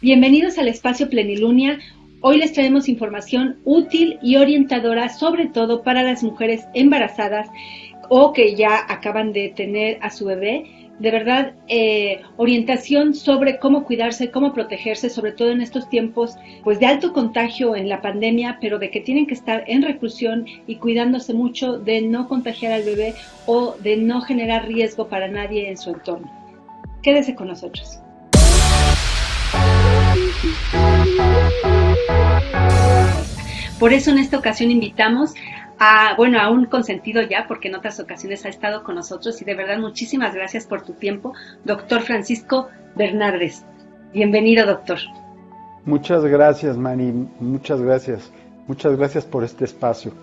Bienvenidos al Espacio Plenilunia. Hoy les traemos información útil y orientadora, sobre todo para las mujeres embarazadas o que ya acaban de tener a su bebé. De verdad, orientación sobre cómo cuidarse, cómo protegerse, sobre todo en estos tiempos pues de alto contagio en la pandemia, pero de que tienen que estar en reclusión y cuidándose mucho de no contagiar al bebé o de no generar riesgo para nadie en su entorno. Quédese con nosotros. Por eso en esta ocasión invitamos a un consentido ya, porque en otras ocasiones ha estado con nosotros, y de verdad muchísimas gracias por tu tiempo, doctor Francisco Bernardes. Bienvenido, doctor. Muchas gracias, Mari, muchas gracias. Muchas gracias por este espacio.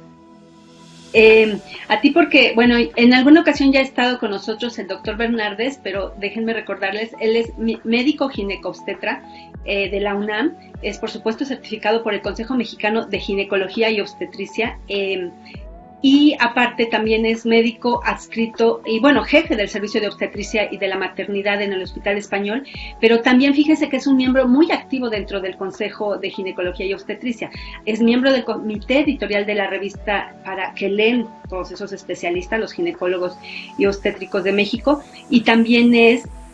A ti porque, en alguna ocasión ya ha estado con nosotros el doctor Bernardes, pero déjenme recordarles, él es médico ginecobstetra de la UNAM, es por supuesto certificado por el Consejo Mexicano de Ginecología y Obstetricia, y aparte también es médico adscrito y jefe del servicio de obstetricia y de la maternidad en el Hospital Español, pero también fíjense que es un miembro muy activo dentro del Consejo de Ginecología y Obstetricia. Es miembro del comité editorial de la revista para que leen todos esos especialistas, los ginecólogos y obstétricos de México, y también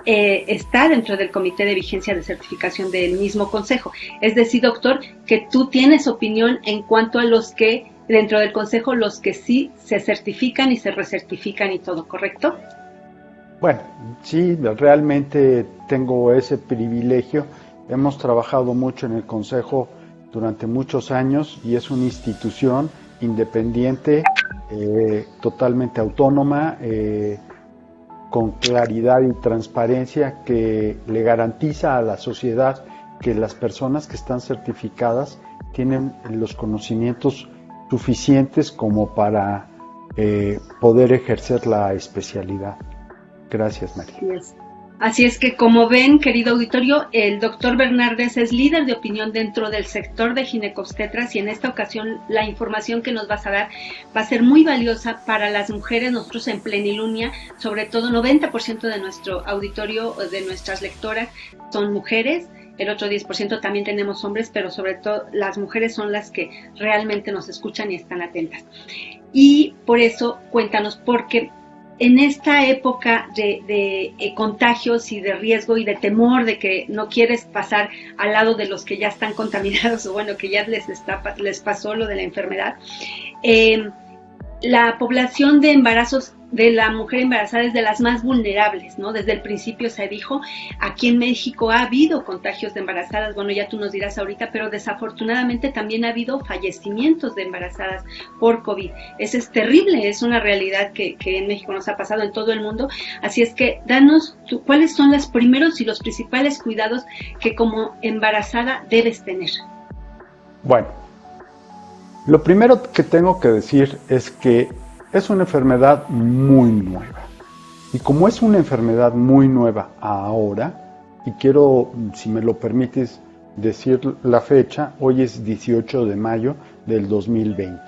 está dentro del comité de vigencia de certificación del mismo consejo. Es decir, doctor, que tú tienes opinión en cuanto a los que dentro del consejo, los que sí se certifican y se recertifican y todo, ¿correcto? Bueno, sí, realmente tengo ese privilegio. Hemos trabajado mucho en el consejo durante muchos años y es una institución independiente, totalmente autónoma, con claridad y transparencia que le garantiza a la sociedad que las personas que están certificadas tienen los conocimientos suficientes como para poder ejercer la especialidad. Gracias, María. Así es que, como ven, querido auditorio, el doctor Bernardes es líder de opinión dentro del sector de ginecobstetras, y en esta ocasión la información que nos vas a dar va a ser muy valiosa para las mujeres. Nosotros en Plenilunia, sobre todo 90% de nuestro auditorio, de nuestras lectoras, son mujeres. El otro 10% también tenemos hombres, pero sobre todo las mujeres son las que realmente nos escuchan y están atentas. Y por eso cuéntanos, porque en esta época de contagios y de riesgo y de temor de que no quieres pasar al lado de los que ya están contaminados o que ya les pasó lo de la enfermedad, la población de embarazos de la mujer embarazada es de las más vulnerables, ¿no? Desde el principio se dijo, aquí en México ha habido contagios de embarazadas, ya tú nos dirás ahorita, pero desafortunadamente también ha habido fallecimientos de embarazadas por COVID. Eso es terrible, es una realidad que en México nos ha pasado, en todo el mundo. Así es que danos cuáles son los primeros y los principales cuidados que como embarazada debes tener. Bueno, lo primero que tengo que decir es que es una enfermedad muy nueva. Y como es una enfermedad muy nueva ahora, y quiero, si me lo permites, decir la fecha, hoy es 18 de mayo del 2020.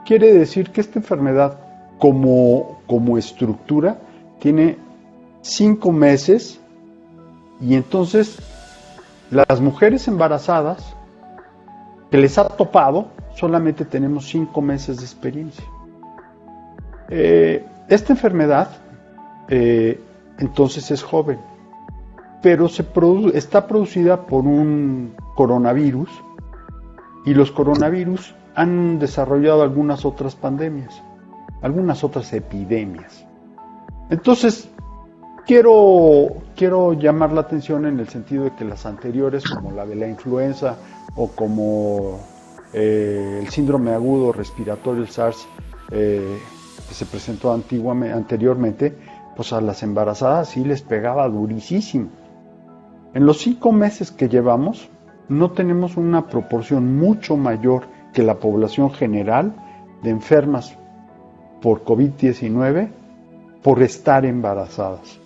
Quiere decir que esta enfermedad, como estructura, tiene 5 meses, y entonces las mujeres embarazadas que les ha topado, solamente tenemos 5 meses de experiencia. Esta enfermedad entonces es joven, pero está producida por un coronavirus, y los coronavirus han desarrollado algunas otras pandemias, algunas otras epidemias. Entonces, quiero llamar la atención en el sentido de que las anteriores, como la de la influenza o como el síndrome agudo respiratorio, el SARS, que se presentó anteriormente, pues a las embarazadas sí les pegaba durísimo. En los 5 meses que llevamos, no tenemos una proporción mucho mayor que la población general de enfermas por COVID-19 por estar embarazadas.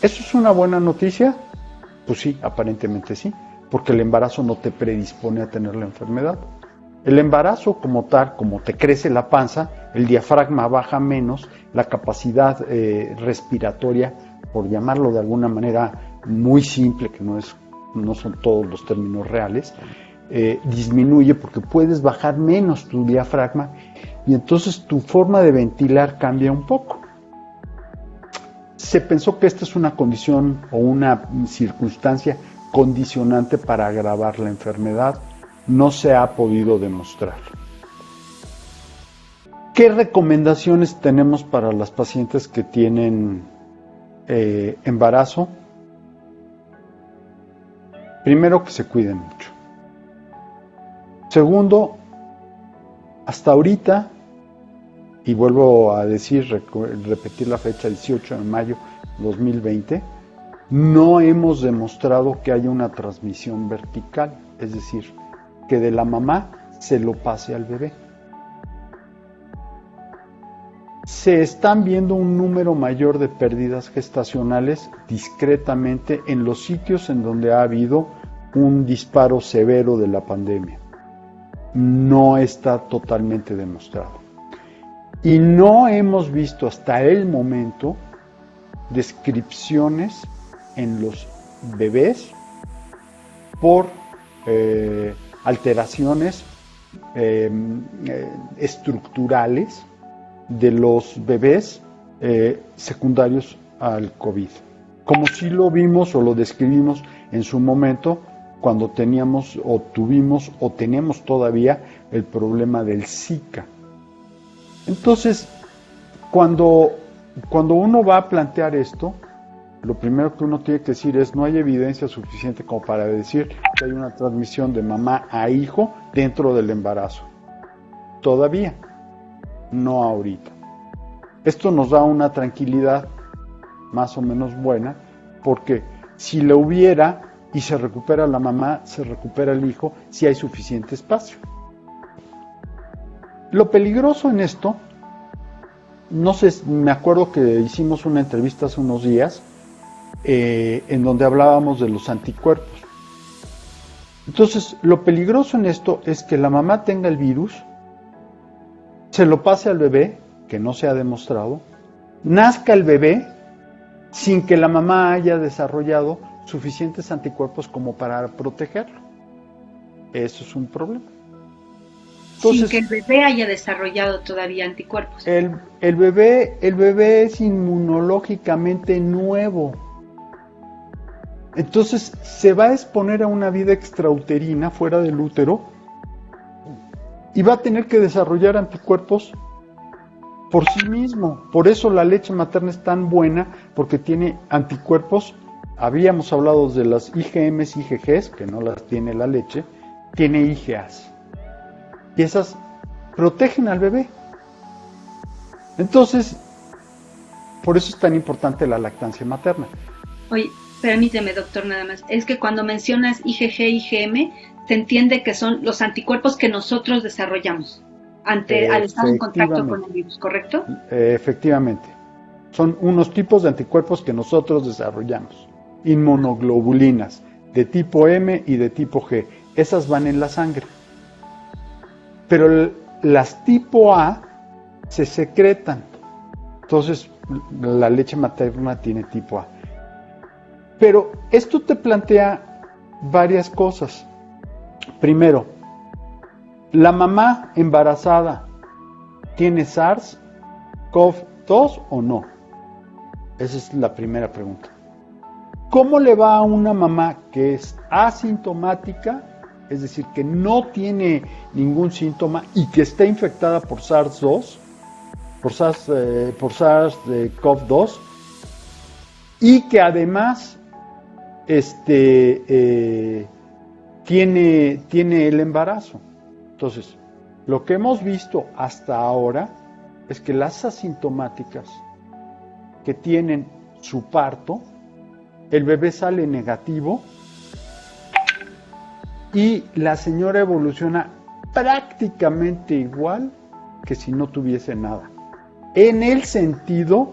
¿Eso es una buena noticia? Pues sí, aparentemente sí, porque el embarazo no te predispone a tener la enfermedad. El embarazo como tal, como te crece la panza, el diafragma baja menos, la capacidad respiratoria, por llamarlo de alguna manera muy simple, que no es no son todos los términos reales, disminuye porque puedes bajar menos tu diafragma y entonces tu forma de ventilar cambia un poco. Se pensó que esta es una condición o una circunstancia condicionante para agravar la enfermedad. No se ha podido demostrar. ¿Qué recomendaciones tenemos para las pacientes que tienen embarazo? Primero, que se cuiden mucho. Segundo, hasta ahorita, y vuelvo a repetir la fecha, 18 de mayo de 2020, no hemos demostrado que haya una transmisión vertical, es decir, que de la mamá se lo pase al bebé. Se están viendo un número mayor de pérdidas gestacionales discretamente en los sitios en donde ha habido un disparo severo de la pandemia. No está totalmente demostrado. Y no hemos visto hasta el momento descripciones en los bebés por alteraciones estructurales de los bebés secundarios al COVID, como si lo vimos o lo describimos en su momento cuando teníamos o tuvimos o tenemos todavía el problema del Zika. Entonces, cuando uno va a plantear esto, lo primero que uno tiene que decir es: no hay evidencia suficiente como para decir que hay una transmisión de mamá a hijo dentro del embarazo. Todavía, no ahorita. Esto nos da una tranquilidad más o menos buena, porque si lo hubiera y se recupera la mamá, se recupera el hijo, si hay suficiente espacio. Lo peligroso en esto, no sé, me acuerdo que hicimos una entrevista hace unos días en donde hablábamos de los anticuerpos. Entonces, lo peligroso en esto es que la mamá tenga el virus, se lo pase al bebé, que no se ha demostrado, nazca el bebé sin que la mamá haya desarrollado suficientes anticuerpos como para protegerlo. Eso es un problema. Entonces, sin que el bebé haya desarrollado todavía anticuerpos. El bebé es inmunológicamente nuevo. Entonces se va a exponer a una vida extrauterina fuera del útero y va a tener que desarrollar anticuerpos por sí mismo. Por eso la leche materna es tan buena, porque tiene anticuerpos. Habíamos hablado de las IgMs, IgGs, que no las tiene la leche, tiene IgAs. Y esas protegen al bebé. Entonces, por eso es tan importante la lactancia materna. Oye, permíteme, doctor, nada más. Es que cuando mencionas IgG, IgM, se entiende que son los anticuerpos que nosotros desarrollamos al estar en contacto con el virus, ¿correcto? Efectivamente. Son unos tipos de anticuerpos que nosotros desarrollamos. Inmunoglobulinas, de tipo M y de tipo G. Esas van en la sangre. Pero las tipo A se secretan. Entonces, la leche materna tiene tipo A. Pero esto te plantea varias cosas. Primero, ¿la mamá embarazada tiene SARS-CoV-2 o no? Esa es la primera pregunta. ¿Cómo le va a una mamá que es asintomática, es decir, que no tiene ningún síntoma y que está infectada por SARS-2, por SARS-CoV-2, y que además tiene el embarazo? Entonces, lo que hemos visto hasta ahora es que las asintomáticas que tienen su parto, el bebé sale negativo y la señora evoluciona prácticamente igual que si no tuviese nada, en el sentido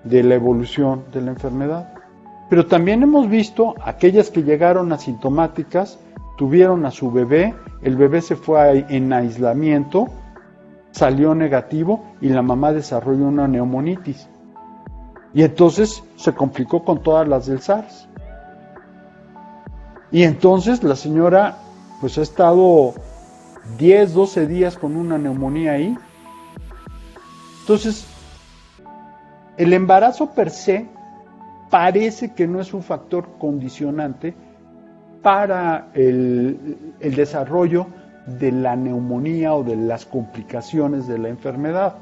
de la evolución de la enfermedad. Pero también hemos visto aquellas que llegaron asintomáticas, tuvieron a su bebé, el bebé se fue en aislamiento, salió negativo y la mamá desarrolló una neumonitis. Y entonces se complicó con todas las del SARS. Y entonces la señora pues ha estado 10, 12 días con una neumonía ahí. Entonces, el embarazo per se parece que no es un factor condicionante para el desarrollo de la neumonía o de las complicaciones de la enfermedad.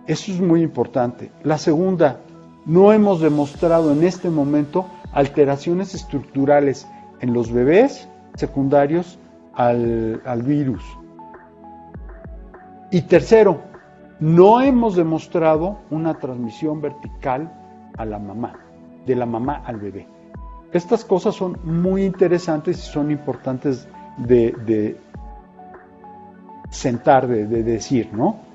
Eso es muy importante. La segunda, no hemos demostrado en este momento alteraciones estructurales en los bebés secundarios al virus. Y tercero, no hemos demostrado una transmisión vertical a la mamá, de la mamá al bebé. Estas cosas son muy interesantes y son importantes de sentar, de decir, ¿no?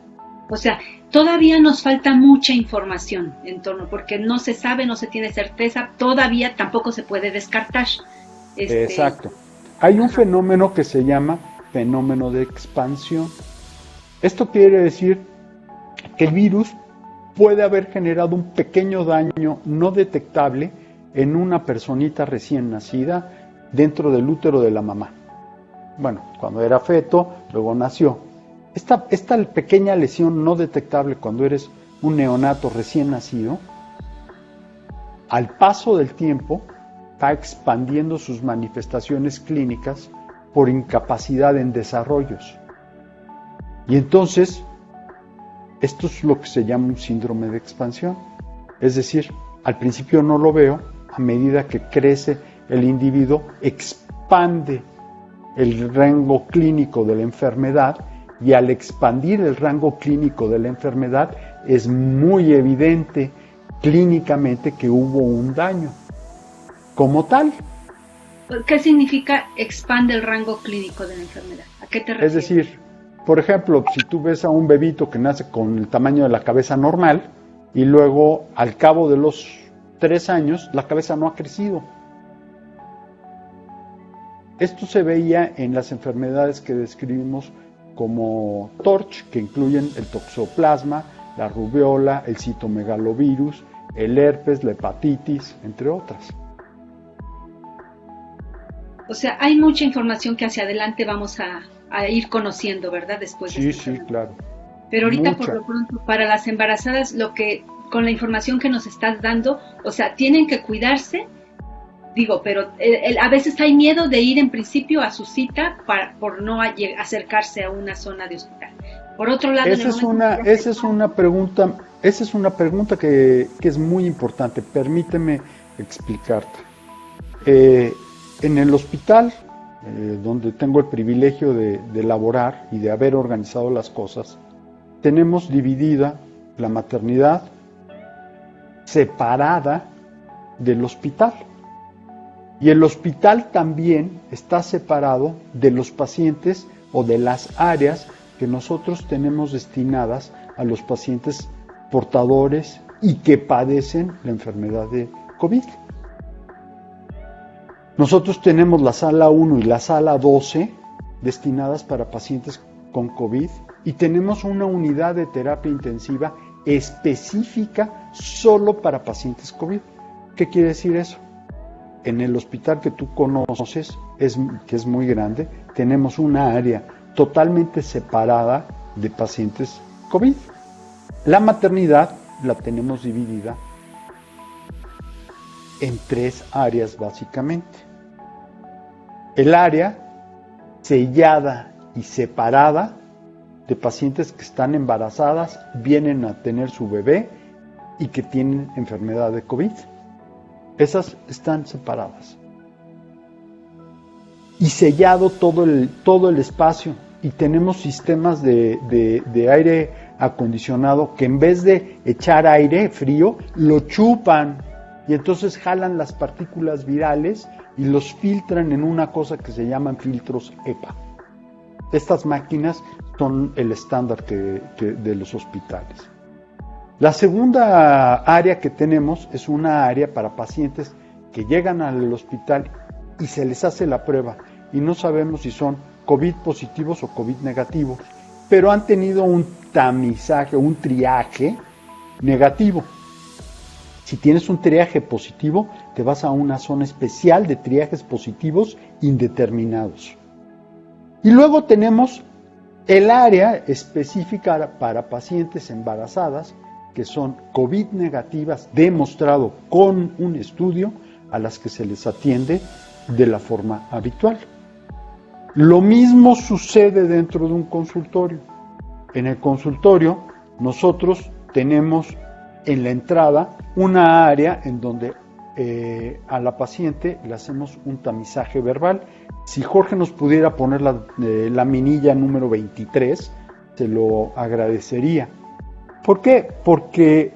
O sea, todavía nos falta mucha información en torno, porque no se sabe, no se tiene certeza, todavía tampoco se puede descartar. Exacto. Hay un fenómeno que se llama fenómeno de expansión. Esto quiere decir que el virus puede haber generado un pequeño daño no detectable en una personita recién nacida dentro del útero de la mamá. Bueno, cuando era feto, luego nació. Esta pequeña lesión no detectable cuando eres un neonato recién nacido, al paso del tiempo va expandiendo sus manifestaciones clínicas por incapacidad en desarrollos. Y entonces, esto es lo que se llama un síndrome de expansión. Es decir, al principio no lo veo, a medida que crece el individuo, expande el rango clínico de la enfermedad, y al expandir el rango clínico de la enfermedad es muy evidente clínicamente que hubo un daño. Como tal. ¿Qué significa expande el rango clínico de la enfermedad? ¿A qué te refieres? Es decir, por ejemplo, si tú ves a un bebito que nace con el tamaño de la cabeza normal y luego al cabo de los 3 años la cabeza no ha crecido. Esto se veía en las enfermedades que describimos como TORCH, que incluyen el toxoplasma, la rubiola, el citomegalovirus, el herpes, la hepatitis, entre otras. O sea, hay mucha información que hacia adelante vamos a ir conociendo, ¿verdad? Después de Sí, claro. Pero ahorita, mucha. por lo pronto, para las embarazadas, con la información que nos estás dando, o sea, tienen que cuidarse. Digo, pero a veces hay miedo de ir en principio a su cita por no acercarse a una zona de hospital. Por otro lado, esa es una pregunta que es muy importante. Permíteme explicarte. En el hospital, donde tengo el privilegio de laborar y de haber organizado las cosas, tenemos dividida la maternidad separada del hospital. Y el hospital también está separado de los pacientes o de las áreas que nosotros tenemos destinadas a los pacientes portadores y que padecen la enfermedad de COVID. Nosotros tenemos la sala 1 y la sala 12 destinadas para pacientes con COVID y tenemos una unidad de terapia intensiva específica solo para pacientes COVID. ¿Qué quiere decir eso? En el hospital que tú conoces, que es muy grande, tenemos una área totalmente separada de pacientes COVID. La maternidad la tenemos dividida en 3 áreas básicamente. El área sellada y separada de pacientes que están embarazadas, vienen a tener su bebé y que tienen enfermedad de COVID. Esas están separadas. Y sellado todo el espacio. Y tenemos sistemas de aire acondicionado que en vez de echar aire frío, lo chupan. Y entonces jalan las partículas virales y los filtran en una cosa que se llaman filtros EPA. Estas máquinas son el estándar de los hospitales. La segunda área que tenemos es una área para pacientes que llegan al hospital y se les hace la prueba y no sabemos si son COVID positivos o COVID negativos, pero han tenido un tamizaje, un triaje negativo. Si tienes un triaje positivo, te vas a una zona especial de triajes positivos indeterminados. Y luego tenemos el área específica para pacientes embarazadas que son COVID negativas, demostrado con un estudio, a las que se les atiende de la forma habitual. Lo mismo sucede dentro de un consultorio. En el consultorio nosotros tenemos en la entrada una área en donde a la paciente le hacemos un tamizaje verbal. Si Jorge nos pudiera poner la minilla número 23, se lo agradecería. ¿Por qué? Porque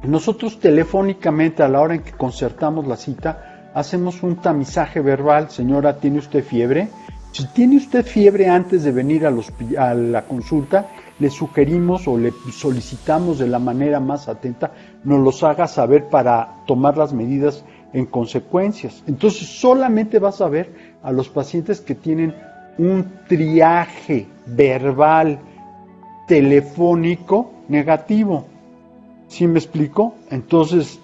nosotros telefónicamente, a la hora en que concertamos la cita, hacemos un tamizaje verbal. Señora, ¿tiene usted fiebre? Si tiene usted fiebre antes de venir a la consulta, le sugerimos o le solicitamos de la manera más atenta, nos los haga saber para tomar las medidas en consecuencias. Entonces solamente vas a ver a los pacientes que tienen un triaje verbal telefónico negativo. ¿Sí me explico? Entonces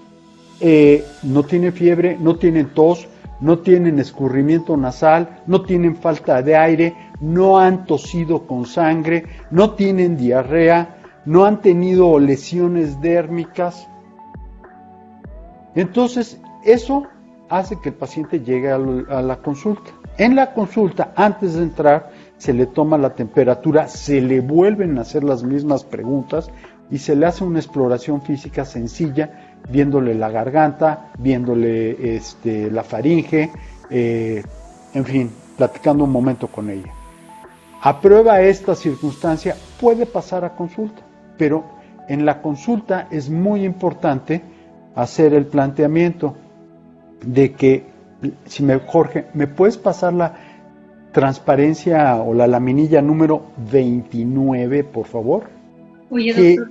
no tienen fiebre, no tienen tos, no tienen escurrimiento nasal, no tienen falta de aire, no han tosido con sangre, no tienen diarrea, no han tenido lesiones dérmicas. Entonces, eso hace que el paciente llegue a la consulta. En la consulta, antes de entrar, se le toma la temperatura, se le vuelven a hacer las mismas preguntas y se le hace una exploración física sencilla, viéndole la garganta, viéndole la faringe, en fin, platicando un momento con ella. Aprueba esta circunstancia, puede pasar a consulta, pero en la consulta es muy importante hacer el planteamiento de que, Jorge, ¿me puedes pasar la transparencia o la laminilla número 29, por favor? Oye, doctor,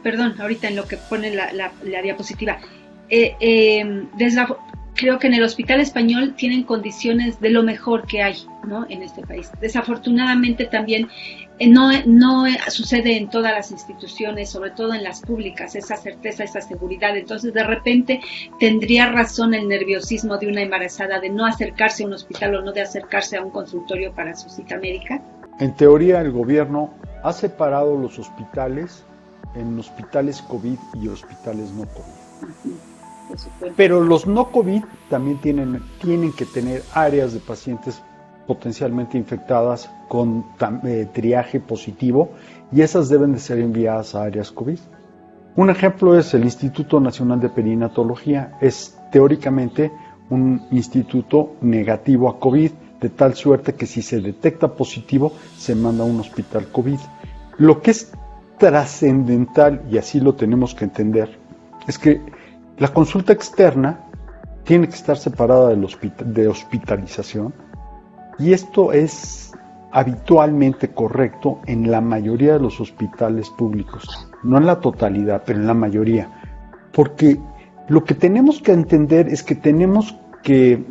perdón, ahorita en lo que pone la diapositiva. Creo que en el Hospital Español tienen condiciones de lo mejor que hay, ¿no?, en este país. Desafortunadamente también no sucede en todas las instituciones, sobre todo en las públicas, esa certeza, esa seguridad. Entonces, de repente, tendría razón el nerviosismo de una embarazada de no acercarse a un hospital o no de acercarse a un consultorio para su cita médica. En teoría, el gobierno ha separado los hospitales en hospitales COVID y hospitales no COVID. Pero los no COVID también tienen que tener áreas de pacientes potencialmente infectadas con triaje positivo, y esas deben de ser enviadas a áreas COVID. Un ejemplo es el Instituto Nacional de Perinatología. Es teóricamente un instituto negativo a COVID, de tal suerte que si se detecta positivo, se manda a un hospital COVID. Lo que es trascendental, y así lo tenemos que entender, es que la consulta externa tiene que estar separada de hospitalización, y esto es habitualmente correcto en la mayoría de los hospitales públicos, no en la totalidad, pero en la mayoría, porque lo que tenemos que entender es que tenemos que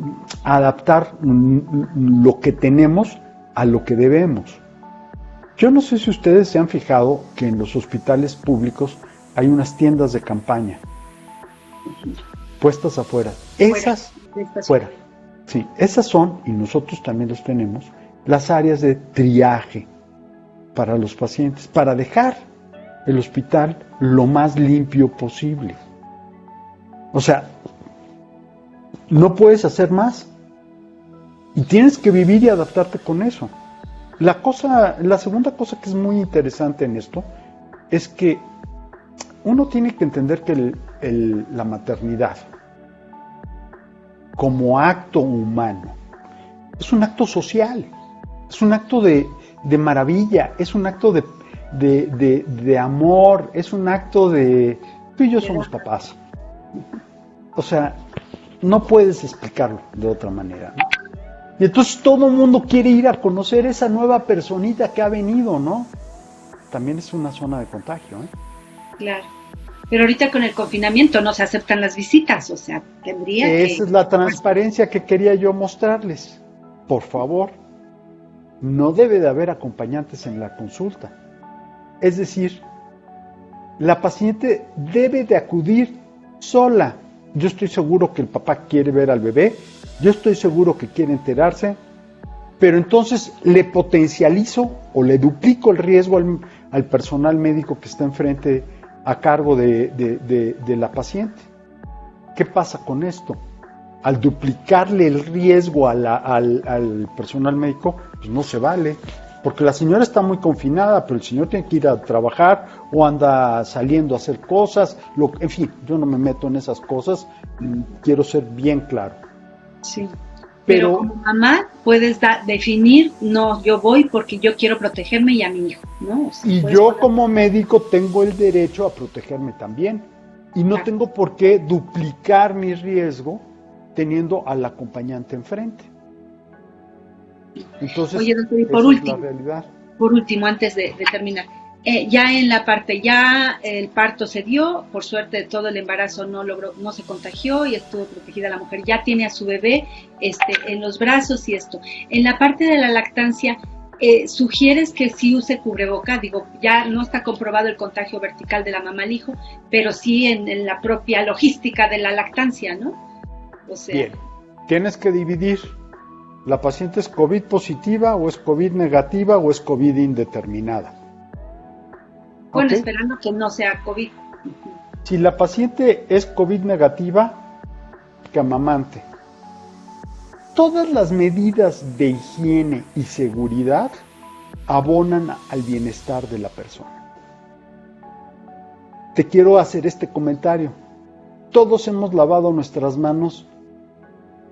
adaptar lo que tenemos a lo que debemos. Yo no sé si ustedes se han fijado que en los hospitales públicos hay unas tiendas de campaña puestas afuera. Esas fuera. Sí, esas son, y nosotros también los tenemos, las áreas de triaje para los pacientes, para dejar el hospital lo más limpio posible. O sea, no puedes hacer más y tienes que vivir y adaptarte con eso. La segunda cosa que es muy interesante en esto es que uno tiene que entender que la maternidad como acto humano es un acto social, es un acto de maravilla, es un acto de amor, es un acto de... Tú y yo somos papás. O sea, no puedes explicarlo de otra manera, ¿no? Y entonces todo el mundo quiere ir a conocer esa nueva personita que ha venido, ¿no? También es una zona de contagio, ¿eh? Claro. Pero ahorita con el confinamiento no se aceptan las visitas, o sea, tendría que... Esa es la transparencia que quería yo mostrarles. Por favor, no debe de haber acompañantes en la consulta. Es decir, la paciente debe de acudir sola. Yo estoy seguro que el papá quiere ver al bebé, yo estoy seguro que quiere enterarse, pero entonces le potencializo o le duplico el riesgo al personal médico que está enfrente a cargo de la paciente. ¿Qué pasa con esto? Al duplicarle el riesgo al personal médico, pues no se vale, porque la señora está muy confinada, pero el señor tiene que ir a trabajar o anda saliendo a hacer cosas, en fin, yo no me meto en esas cosas, quiero ser bien claro. Sí. Pero como mamá puedes definir, no, yo voy porque yo quiero protegerme y a mi hijo, ¿no? O sea, y yo como médico tengo el derecho a protegerme también, y no tengo por qué duplicar mi riesgo teniendo al acompañante enfrente. Entonces, oye, doctor, y es la realidad. Por último, antes de terminar, ya en la parte, ya el parto se dio, por suerte todo el embarazo no se contagió y estuvo protegida la mujer, ya tiene a su bebé en los brazos y esto. En la parte de la lactancia, sugieres que sí use cubreboca, digo, ya no está comprobado el contagio vertical de la mamá al hijo, pero sí en la propia logística de la lactancia, ¿no? O sea, bien, tienes que dividir. ¿La paciente es COVID positiva o es COVID negativa o es COVID indeterminada? Bueno, ¿Okay? Esperando que no sea COVID. Si la paciente es COVID negativa, que amamante. Todas las medidas de higiene y seguridad abonan al bienestar de la persona. Te quiero hacer este comentario. Todos hemos lavado nuestras manos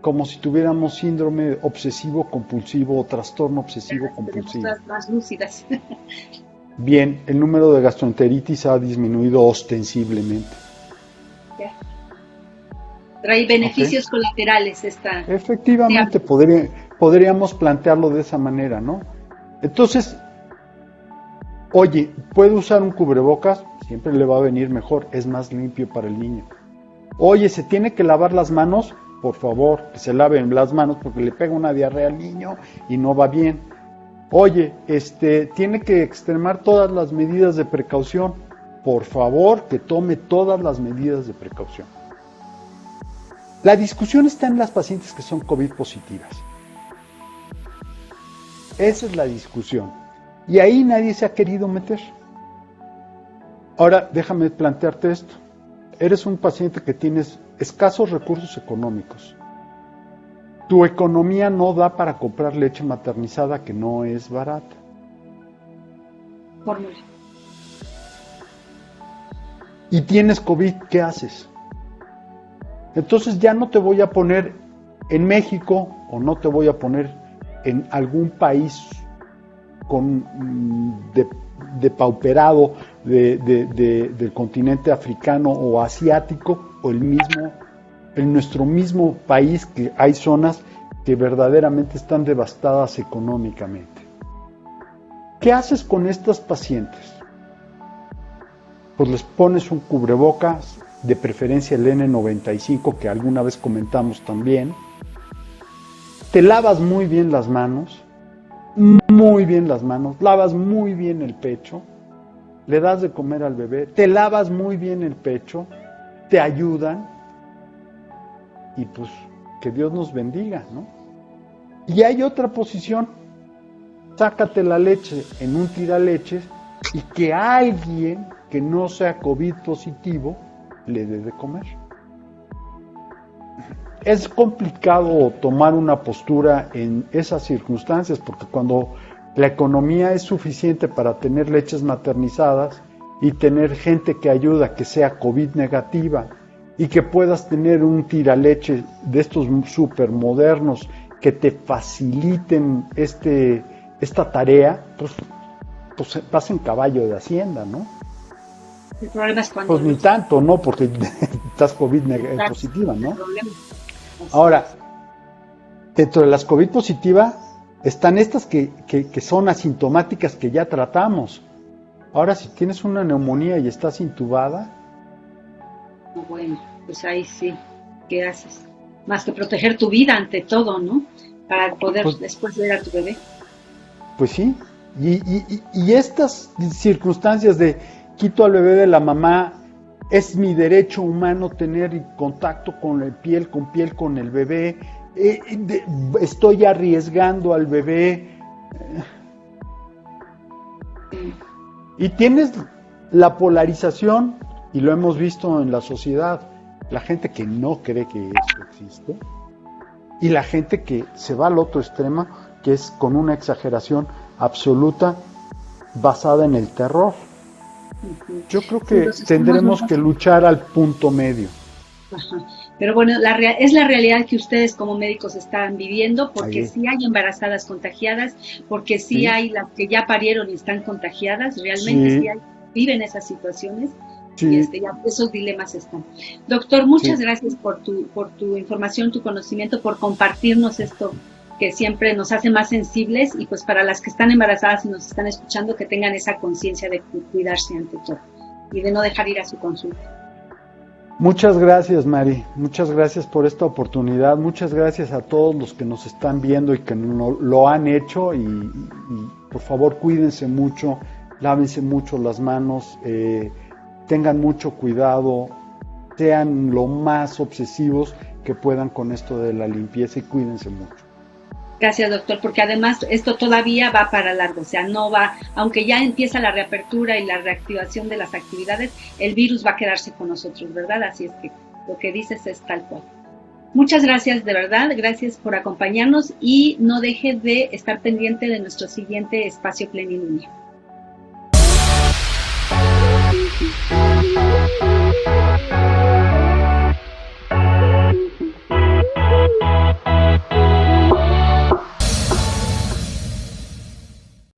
como si tuviéramos síndrome obsesivo compulsivo o trastorno obsesivo compulsivo. Más lúcidas. Bien, el número de gastroenteritis ha disminuido ostensiblemente. Ya. Trae beneficios colaterales esta. Efectivamente, podríamos plantearlo de esa manera, ¿no? Entonces, oye, ¿puede usar un cubrebocas? Siempre le va a venir mejor, es más limpio para el niño. Oye, ¿se tiene que lavar las manos? Por favor, que se laven las manos porque le pega una diarrea al niño y no va bien. Oye, tiene que extremar todas las medidas de precaución. Por favor, que tome todas las medidas de precaución. La discusión está en las pacientes que son COVID positivas. Esa es la discusión. Y ahí nadie se ha querido meter. Ahora, déjame plantearte esto. Eres un paciente que tienes escasos recursos económicos. Tu economía no da para comprar leche maternizada, que no es barata. Fórmula. Y tienes COVID, ¿qué haces? Entonces ya no te voy a poner en México o no te voy a poner en algún país depauperado del continente africano o asiático o en nuestro mismo país, que hay zonas que verdaderamente están devastadas económicamente. ¿Qué haces con estas pacientes? Pues les pones un cubrebocas, de preferencia el N95, que alguna vez comentamos también. Te lavas muy bien las manos, lavas muy bien el pecho, le das de comer al bebé, te lavas muy bien el pecho, te ayudan y pues que Dios nos bendiga, ¿no? Y hay otra posición, sácate la leche en un tiraleches y que alguien que no sea COVID positivo le dé de comer. Es complicado tomar una postura en esas circunstancias porque cuando la economía es suficiente para tener leches maternizadas y tener gente que ayuda que sea COVID negativa y que puedas tener un tiraleche de estos súper modernos que te faciliten esta tarea, pues vas en caballo de Hacienda, ¿no? El problema es cuando... Pues ni tanto, ¿no? Porque estás COVID positiva, ¿no? Ahora, dentro de las COVID positivas están estas que son asintomáticas que ya tratamos. Ahora, si tienes una neumonía y estás intubada... Bueno, pues ahí sí, ¿qué haces? Más que proteger tu vida ante todo, ¿no? Para poder después ver a tu bebé. Pues sí, y estas circunstancias de quito al bebé de la mamá es mi derecho humano tener contacto con piel con el bebé, estoy arriesgando al bebé. Y tienes la polarización, y lo hemos visto en la sociedad, la gente que no cree que eso existe, y la gente que se va al otro extremo, que es con una exageración absoluta basada en el terror. Yo creo que tendremos que luchar al punto medio. Ajá. Pero bueno, es la realidad que ustedes como médicos están viviendo, porque sí hay embarazadas contagiadas, porque sí hay las que ya parieron y están contagiadas, realmente sí hay, viven esas situaciones. Y ya esos dilemas están. Doctor, muchas gracias por tu información, tu conocimiento, por compartirnos esto que siempre nos hace más sensibles, y pues para las que están embarazadas y nos están escuchando, que tengan esa conciencia de cuidarse ante todo y de no dejar ir a su consulta. Muchas gracias, Mari, muchas gracias por esta oportunidad, muchas gracias a todos los que nos están viendo y que lo han hecho, y por favor cuídense mucho, lávense mucho las manos, tengan mucho cuidado, sean lo más obsesivos que puedan con esto de la limpieza, y cuídense mucho. Gracias, doctor, porque además esto todavía va para largo, o sea, no va, aunque ya empieza la reapertura y la reactivación de las actividades, el virus va a quedarse con nosotros, ¿verdad? Así es que lo que dices es tal cual. Muchas gracias, de verdad, gracias por acompañarnos, y no deje de estar pendiente de nuestro siguiente espacio Plenilunio.